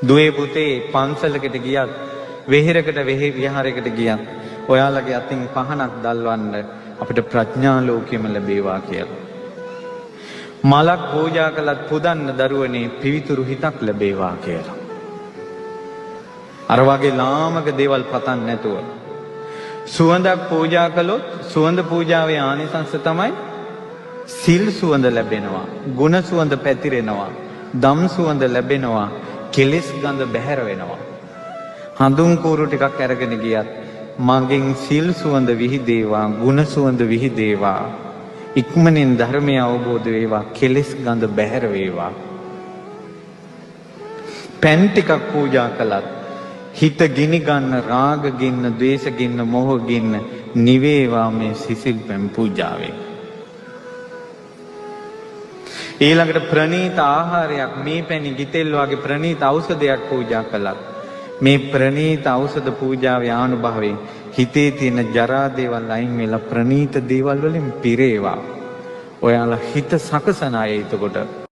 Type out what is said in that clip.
දුවේ පුතේ පන්සලකට ගියත් වෙහෙරකට විහාරයකට ගියත් ඔයාලගේ අතින් පහනක් දල්වන්න අපිට ප්‍රඥා ලෝකෙම ලැබේවා කියලා. මලක් පූජා කළත් පුදන්න දරුවනේ පිවිතුරු හිතක් ලැබේවා කියලා. අර වගේ ලාමක දේවල් පතන්න නැතුව සුවඳක් පූජා කළොත් සුවඳ පූජාවේ ආනිසංස තමයි සිල් සුවඳ ලැබෙනවා, ගුණ සුවඳ පැතිරෙනවා, දම් සුවඳ ලැබෙනවා, කෙලෙස් ගඳ බැහැර වෙනවා. හඳුන් කූරු ටිකක් අරගෙන ගියත් මගෙන් සිල් සුවඳ විහිදේවා, ගුණ සුවඳ විහිදේවා, ඉක්මනින් ධර්මය අවබෝධ වේවා, කෙලෙස් ගඳ බැහැර වේවා. පැන් ටිකක් පූජා කළත් හිත ගිනි ගන්න රාග ගින්න, ද්වේෂ ගින්න, මෝහ ගින්න නිවේවා මේ සිසිල් පැන් පූජාවෙන්. ඊළඟට ප්‍රණීත ආහාරයක්, මේ පැණි ගිතෙල් වගේ ප්‍රණීත ඖෂධයක් පූජා කළත් මේ ප්‍රණීත ඖෂධ පූජාවේ ආනුභාවයෙන් හිතේ තියෙන ජරා දේවල් අයින් වෙලා ප්‍රණීත දේවල් වලින් පිරේවා. ඔයාලා හිත සකසන අය එතකොට